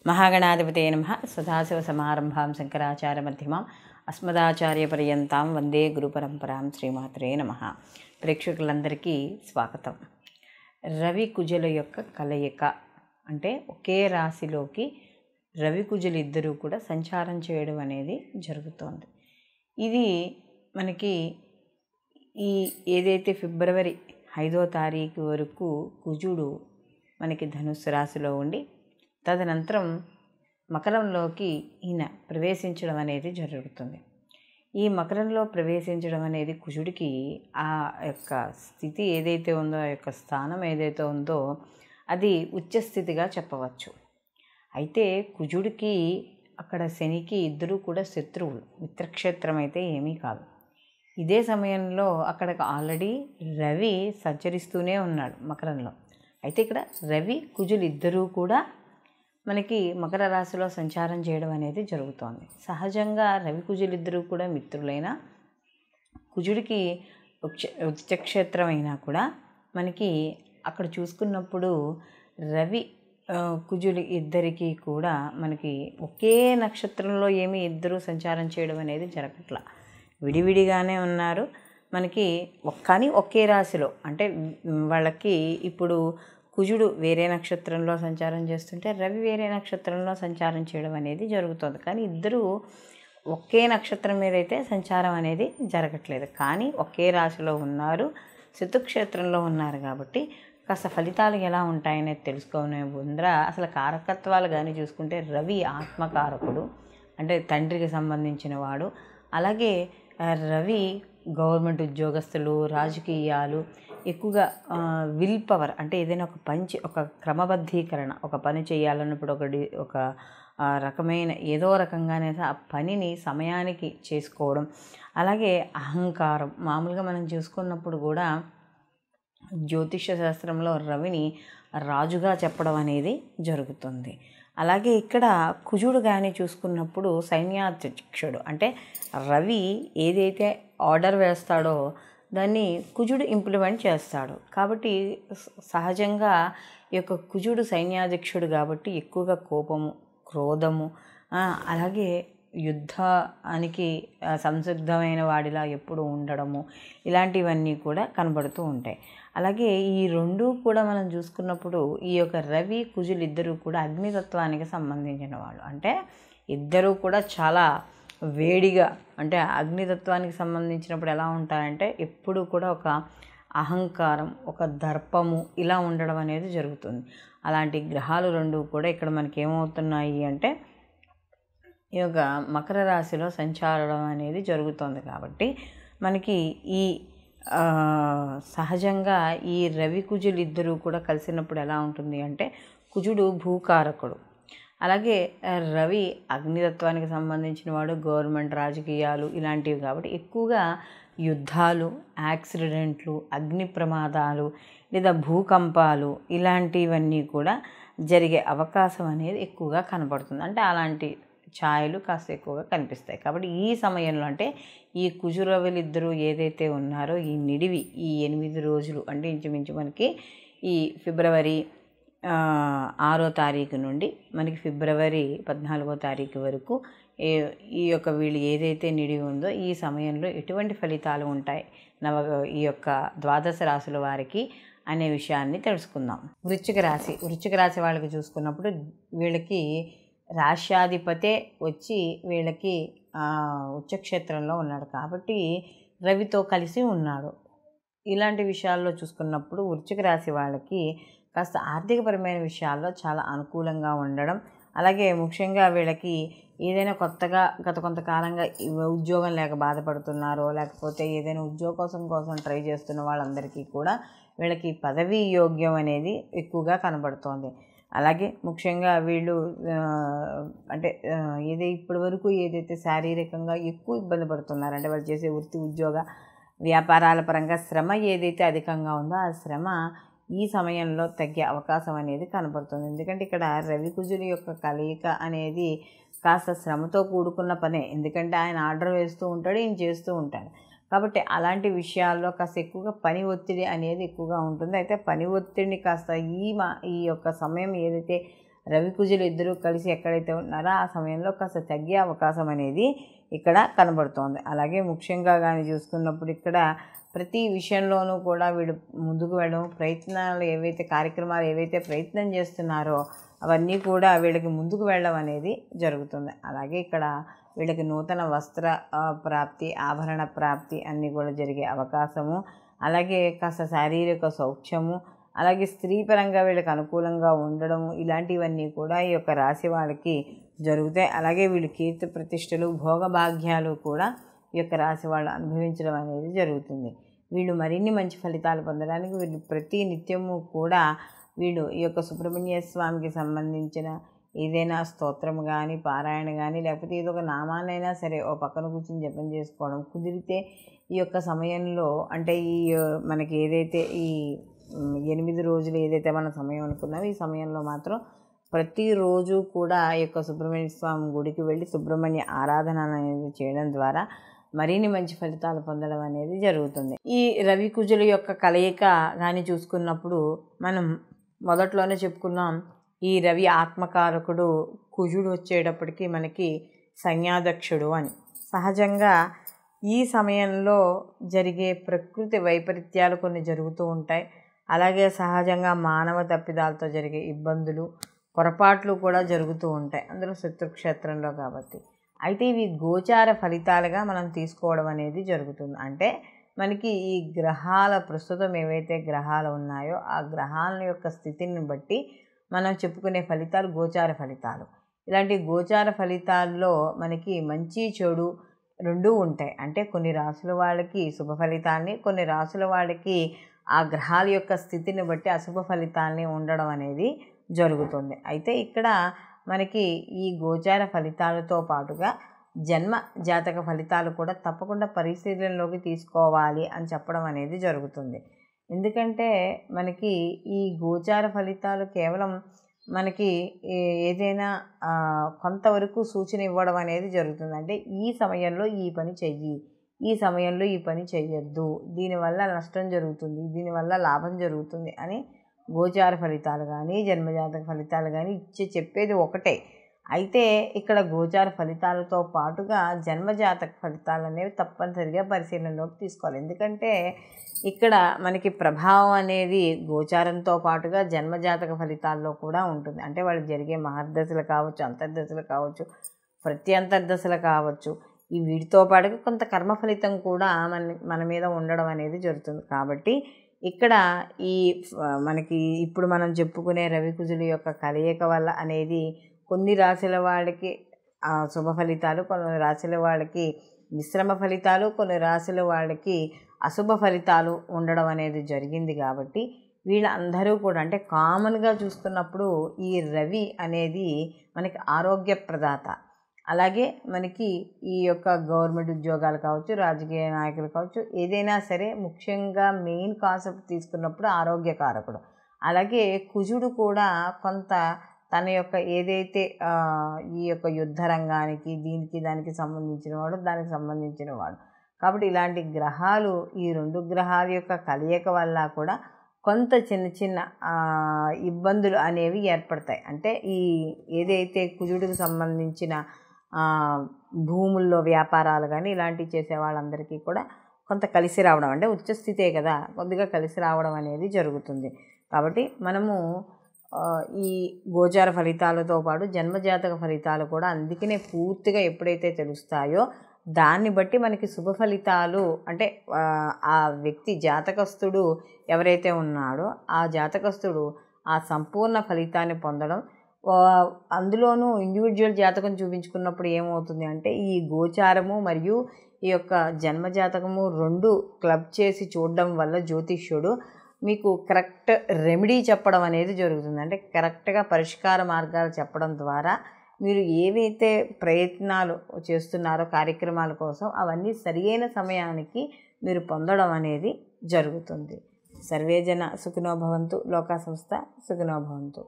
మహాగణాధిపతయే నమః. సదాశివసమారంభాం శంకరాచార్యమధ్యమాం అస్మదాచార్యపర్యంతాం వందే గురుపరంపరాం. శ్రీమాత్రే నమః. ప్రేక్షకులందరికీ స్వాగతం. రవి కుజుల యొక్క కలయిక అంటే ఒకే రాశిలోకి రవి కుజులు ఇద్దరూ కూడా సంచారం చేయడం అనేది జరుగుతోంది. ఇది మనకి ఏదైతే ఫిబ్రవరి 5వ తారీఖు వరకు కుజుడు మనకి ధనుస్సు రాశిలో ఉండి తదనంతరం మకరంలోకి ఈయన ప్రవేశించడం అనేది జరుగుతుంది. ఈ మకరంలో ప్రవేశించడం అనేది కుజుడికి ఆ యొక్క స్థితి ఏదైతే ఉందో, ఆ యొక్క స్థానం ఏదైతే ఉందో అది ఉచ్చస్థితిగా చెప్పవచ్చు. అయితే కుజుడికి అక్కడ శనికి ఇద్దరూ కూడా శత్రువులు, మిత్రక్షేత్రం అయితే ఏమీ కాదు. ఇదే సమయంలో అక్కడ ఆల్రెడీ రవి సంచరిస్తూనే ఉన్నాడు మకరంలో. అయితే ఇక్కడ రవి కుజులు ఇద్దరూ కూడా మనకి మకర రాశిలో సంచారం చేయడం అనేది జరుగుతోంది. సహజంగా రవి కుజులిద్దరూ కూడా మిత్రులైన కుజుడికి ఉచ్చక్షేత్రం అయినా కూడా మనకి అక్కడ చూసుకున్నప్పుడు రవి కుజులు ఇద్దరికీ కూడా మనకి ఒకే నక్షత్రంలో ఏమీ ఇద్దరూ సంచారం చేయడం అనేది జరగట్ల, విడివిడిగానే ఉన్నారు మనకి. కానీ ఒకే రాశిలో అంటే వాళ్ళకి ఇప్పుడు కుజుడు వేరే నక్షత్రంలో సంచారం చేస్తుంటే రవి వేరే నక్షత్రంలో సంచారం చేయడం అనేది జరుగుతుంది. కానీ ఇద్దరూ ఒకే నక్షత్రం మీద అయితే సంచారం అనేది జరగట్లేదు, కానీ ఒకే రాశిలో ఉన్నారు, శత్రుక్షేత్రంలో ఉన్నారు. కాబట్టి కాస్త ఫలితాలు ఎలా ఉంటాయనేది తెలుసుకునే ముందర అసలు కారకత్వాలు కానీ చూసుకుంటే రవి ఆత్మకారకుడు, అంటే తండ్రికి సంబంధించిన వాడు. అలాగే రవి గవర్నమెంట్ ఉద్యోగస్తులు, రాజకీయాలు, ఎక్కువగా విల్ పవర్ అంటే ఏదైనా ఒక క్రమబద్ధీకరణ, ఒక పని చేయాలన్నప్పుడు ఒక రకమైన ఏదో రకంగానే ఆ పనిని సమయానికి చేసుకోవడం. అలాగే అహంకారం, మామూలుగా మనం చూసుకున్నప్పుడు కూడా జ్యోతిష శాస్త్రంలో రవిని రాజుగా చెప్పడం అనేది జరుగుతుంది. అలాగే ఇక్కడ కుజుడు కానీ చూసుకున్నప్పుడు సైన్యాధ్యక్షుడు, అంటే రవి ఏదైతే ఆర్డర్ వేస్తాడో దాన్ని కుజుడు ఇంప్లిమెంట్ చేస్తాడు. కాబట్టి సహజంగా ఈ యొక్క కుజుడు సైన్యాధ్యక్షుడు కాబట్టి ఎక్కువగా కోపము, క్రోధము, అలాగే యుద్ధానికి సంసిద్ధమైన వాడిలా ఎప్పుడు ఉండడము, ఇలాంటివన్నీ కూడా కనబడుతూ ఉంటాయి. అలాగే ఈ రెండూ కూడా మనం చూసుకున్నప్పుడు ఈ యొక్క రవి కుజులు ఇద్దరూ కూడా అగ్నితత్వానికి సంబంధించిన వాళ్ళు. అంటే ఇద్దరూ కూడా చాలా వేడిగా, అంటే అగ్నితత్వానికి సంబంధించినప్పుడు ఎలా ఉంటారంటే ఎప్పుడు కూడా ఒక అహంకారం, ఒక దర్పము ఇలా ఉండడం అనేది జరుగుతుంది. అలాంటి గ్రహాలు రెండు కూడా ఇక్కడ మనకి ఏమవుతున్నాయి అంటే ఈ యొక్క మకర రాశిలో సంచారం అనేది జరుగుతుంది. కాబట్టి మనకి ఈ సహజంగా ఈ రవి కుజులు ఇద్దరూ కూడా కలిసినప్పుడు ఎలా ఉంటుంది అంటే కుజుడు భూకారకుడు, అలాగే రవి అగ్నితత్వానికి సంబంధించిన వాడు, గవర్నమెంట్, రాజకీయాలు ఇలాంటివి. కాబట్టి ఎక్కువగా యుద్ధాలు, యాక్సిడెంట్లు, అగ్ని ప్రమాదాలు లేదా భూకంపాలు ఇలాంటివన్నీ కూడా జరిగే అవకాశం అనేది ఎక్కువగా కనపడుతుంది. అంటే అలాంటి ఛాయలు కాస్త ఎక్కువగా కనిపిస్తాయి. కాబట్టి ఈ సమయంలో అంటే ఈ కుజురవులు ఇద్దరు ఏదైతే ఉన్నారో ఈ నిడివి ఈ 8 రోజులు, అంటే ఇంచుమించు మనకి ఈ ఫిబ్రవరి 6వ తారీఖు నుండి మనకి ఫిబ్రవరి 14వ తారీఖు వరకు ఈ యొక్క వీళ్ళు ఏదైతే నిడివి ఉందో ఈ సమయంలో ఎటువంటి ఫలితాలు ఉంటాయి ఈ యొక్క ద్వాదశ రాశుల వారికి అనే విషయాన్ని తెలుసుకుందాం. వృశ్చిక రాశి వాళ్ళకి చూసుకున్నప్పుడు వీళ్ళకి రాశ్యాధిపతే వచ్చి వీళ్ళకి ఉచ్చక్షేత్రంలో ఉన్నాడు కాబట్టి రవితో కలిసి ఉన్నాడు. ఇలాంటి విషయాల్లో చూసుకున్నప్పుడు వృశ్చిక రాశి వాళ్ళకి కాస్త ఆర్థికపరమైన విషయాల్లో చాలా అనుకూలంగా ఉండడం, అలాగే ముఖ్యంగా వీళ్ళకి ఏదైనా కొత్తగా గత కొంతకాలంగా ఉద్యోగం లేక బాధపడుతున్నారో, లేకపోతే ఏదైనా ఉద్యోగం కోసం ట్రై చేస్తున్న వాళ్ళందరికీ కూడా వీళ్ళకి పదవీ యోగ్యం అనేది ఎక్కువగా కనబడుతోంది. అలాగే ముఖ్యంగా వీళ్ళు అంటే ఇప్పటి వరకు ఏదైతే శారీరకంగా ఎక్కువ ఇబ్బంది పడుతున్నారో, అంటే వాళ్ళు చేసే వృత్తి, ఉద్యోగ, వ్యాపారాల పరంగా శ్రమ ఏదైతే అధికంగా ఉందో ఆ శ్రమ ఈ సమయంలో తగ్గే అవకాశం అనేది కనబడుతుంది. ఎందుకంటే ఇక్కడ రవి కుజుల యొక్క కలయిక అనేది కాస్త శ్రమతో కూడుకున్న పనే, ఎందుకంటే ఆయన ఆర్డర్ వేస్తూ ఉంటాడు, ఈయన చేస్తూ ఉంటాడు. కాబట్టి అలాంటి విషయాల్లో కాస్త ఎక్కువగా పని ఒత్తిడి అనేది ఎక్కువగా ఉంటుంది. అయితే పని ఒత్తిడిని కాస్త ఈ యొక్క సమయం ఏదైతే రవి కుజులు ఇద్దరూ కలిసి ఎక్కడైతే ఉన్నారో ఆ సమయంలో కాస్త తగ్గే అవకాశం అనేది ఇక్కడ కనబడుతోంది. అలాగే ముఖ్యంగా కానీ చూసుకున్నప్పుడు ఇక్కడ ప్రతి విషయంలోనూ కూడా వీడు ముందుకు వెళ్ళడం, ప్రయత్నాలు ఏవైతే కార్యక్రమాలు ఏవైతే ప్రయత్నం చేస్తున్నారో అవన్నీ కూడా వీళ్ళకి ముందుకు వెళ్ళడం అనేది జరుగుతుంది. అలాగే ఇక్కడ వీళ్ళకి నూతన వస్త్ర ప్రాప్తి, ఆభరణ ప్రాప్తి అన్నీ కూడా జరిగే అవకాశము, అలాగే కాస్త శారీరక సౌఖ్యము, అలాగే స్త్రీ పరంగా వీళ్ళకి అనుకూలంగా ఉండడము, ఇలాంటివన్నీ కూడా ఈ యొక్క రాశి వాళ్ళకి జరుగుతాయి. అలాగే వీళ్ళు కీర్తి ప్రతిష్టలు, భోగభాగ్యాలు కూడా ఈ యొక్క రాశి వాళ్ళు అనుభవించడం అనేది జరుగుతుంది. వీళ్ళు మరిన్ని మంచి ఫలితాలు పొందడానికి వీళ్ళు ప్రతి నిత్యము కూడా వీళ్ళు ఈ యొక్క సుబ్రహ్మణ్య స్వామికి సంబంధించిన ఏదైనా స్తోత్రం కానీ, పారాయణ కానీ, లేకపోతే ఏదో ఒక నామానైనా సరే ఓ పక్కన కూర్చొని జపం చేసుకోవడం, కుదిరితే ఈ యొక్క సమయంలో అంటే ఈ మనకి ఏదైతే ఈ 8 రోజులు ఏదైతే మనం సమయం అనుకున్నామో ఈ సమయంలో మాత్రం ప్రతిరోజు కూడా ఈ యొక్క సుబ్రహ్మణ్య స్వామి గుడికి వెళ్ళి సుబ్రహ్మణ్య ఆరాధన అనేది చేయడం ద్వారా మరిన్ని మంచి ఫలితాలు పొందడం అనేది జరుగుతుంది. ఈ రవి కుజుల యొక్క కలయిక కానీ చూసుకున్నప్పుడు మనం మొదట్లోనే చెప్పుకున్నాం, ఈ రవి ఆత్మకారకుడు, కుజుడు వచ్చేటప్పటికి మనకి సంజ్ఞాదక్షుడు అని. సహజంగా ఈ సమయంలో జరిగే ప్రకృతి వైపరీత్యాలు కొన్ని జరుగుతూ ఉంటాయి. అలాగే సహజంగా మానవ తప్పిదాలతో జరిగే ఇబ్బందులు, పొరపాట్లు కూడా జరుగుతూ ఉంటాయి, అందులో శత్రుక్షేత్రంలో కాబట్టి. అయితే ఇవి గోచార ఫలితాలుగా మనం తీసుకోవడం అనేది జరుగుతుంది. అంటే మనకి ఈ గ్రహాల ప్రస్తుతం ఏవైతే గ్రహాలు ఉన్నాయో ఆ గ్రహాల యొక్క స్థితిని బట్టి మనం చెప్పుకునే ఫలితాలు గోచార ఫలితాలు. ఇలాంటి గోచార ఫలితాల్లో మనకి మంచి చెడు రెండూ ఉంటాయి. అంటే కొన్ని రాసుల వాళ్ళకి శుభ ఫలితాన్ని, కొన్ని రాసుల వాళ్ళకి ఆ గ్రహాల యొక్క స్థితిని బట్టి అశుభ ఫలితాలని ఉండడం అనేది జరుగుతుంది. అయితే ఇక్కడ మనకి ఈ గోచార ఫలితాలతో పాటుగా జన్మ జాతక ఫలితాలు కూడా తప్పకుండా పరిశీలనలోకి తీసుకోవాలి అని చెప్పడం అనేది జరుగుతుంది. ఎందుకంటే మనకి ఈ గోచార ఫలితాలు కేవలం మనకి ఏదైనా కొంతవరకు సూచన ఇవ్వడం అనేది జరుగుతుంది. అంటే ఈ సమయంలో ఈ పని చెయ్యి, ఈ సమయంలో ఈ పని చెయ్యొద్దు, దీనివల్ల నష్టం జరుగుతుంది, దీనివల్ల లాభం జరుగుతుంది అని గోచార ఫలితాలు కానీ జన్మజాతక ఫలితాలు కానీ చెప్పేది ఒకటే. అయితే ఇక్కడ గోచార ఫలితాలతో పాటుగా జన్మజాతక ఫలితాలు అనేవి తప్పనిసరిగా పరిశీలనలోకి తీసుకోవాలి. ఎందుకంటే ఇక్కడ మనకి ప్రభావం అనేది గోచారంతో పాటుగా జన్మజాతక ఫలితాల్లో కూడా ఉంటుంది. అంటే వాళ్ళకి జరిగే మహర్దశలు కావచ్చు, అంతర్దశలు కావచ్చు, ప్రత్యంతర్దశలు కావచ్చు, ఈ వీటితో పాటుగా కొంత కర్మ ఫలితం కూడా మన మీద ఉండడం అనేది జరుగుతుంది. కాబట్టి ఇక్కడ ఈ మనకి ఇప్పుడు మనం చెప్పుకునే రవి కుజుల యొక్క కలయిక వల్ల అనేది కొన్ని రాశుల వాళ్ళకి శుభ ఫలితాలు, కొన్ని రాశుల వాళ్ళకి మిశ్రమ ఫలితాలు, కొన్ని రాశుల వాళ్ళకి అశుభ ఫలితాలు ఉండడం అనేది జరిగింది. కాబట్టి వీళ్ళందరూ కూడా అంటే కామన్గా చూసుకున్నప్పుడు ఈ రవి అనేది మనకి ఆరోగ్య ప్రదాత. అలాగే మనకి ఈ యొక్క గవర్నమెంట్ ఉద్యోగాలు కావచ్చు, రాజకీయ నాయకులు కావచ్చు, ఏదైనా సరే ముఖ్యంగా మెయిన్ కాన్సెప్ట్ తీసుకున్నప్పుడు ఆరోగ్యకారకుడు. అలాగే కుజుడు కూడా కొంత తన యొక్క ఏదైతే ఈ యొక్క యుద్ధ రంగానికి దీనికి దానికి సంబంధించిన వాడు, దానికి సంబంధించిన వాడు. కాబట్టి ఇలాంటి గ్రహాలు ఈ రెండు గ్రహాల యొక్క కలయిక వల్ల కూడా కొంత చిన్న చిన్న ఇబ్బందులు అనేవి ఏర్పడతాయి. అంటే ఈ ఏదైతే కుజుడికి సంబంధించిన భూముల్లో వ్యాపారాలు కానీ ఇలాంటివి చేసే వాళ్ళందరికీ కూడా కొంత కలిసి రావడం, అంటే ఉచ్చస్థితే కదా, కొద్దిగా కలిసి రావడం అనేది జరుగుతుంది. కాబట్టి మనము ఈ గోచార ఫలితాలతో పాటు జన్మజాతక ఫలితాలు కూడా అందుకనే పూర్తిగా ఎప్పుడైతే తెలుస్తాయో దాన్ని బట్టి మనకి శుభ ఫలితాలు అంటే ఆ వ్యక్తి జాతకస్తుడు ఎవరైతే ఉన్నాడో ఆ జాతకస్తుడు ఆ సంపూర్ణ ఫలితాన్ని పొందడం. అందులోనూ ఇండివిజువల్ జాతకం చూపించుకున్నప్పుడు ఏమవుతుంది అంటే ఈ గోచారము మరియు ఈ యొక్క జన్మజాతకము రెండు క్లబ్ చేసి చూడడం వల్ల జ్యోతిష్యుడు మీకు కరెక్ట్ రెమెడీ చెప్పడం అనేది జరుగుతుంది. అంటే కరెక్ట్గా పరిష్కార మార్గాలు చెప్పడం ద్వారా మీరు ఏవైతే ప్రయత్నాలు చేస్తున్నారో కార్యక్రమాల కోసం అవన్నీ సరియైన సమయానికి మీరు పొందడం అనేది జరుగుతుంది. సర్వేజన సుఖినో భవంతు, లోకా సంస్థ సుఖినో భవంతు.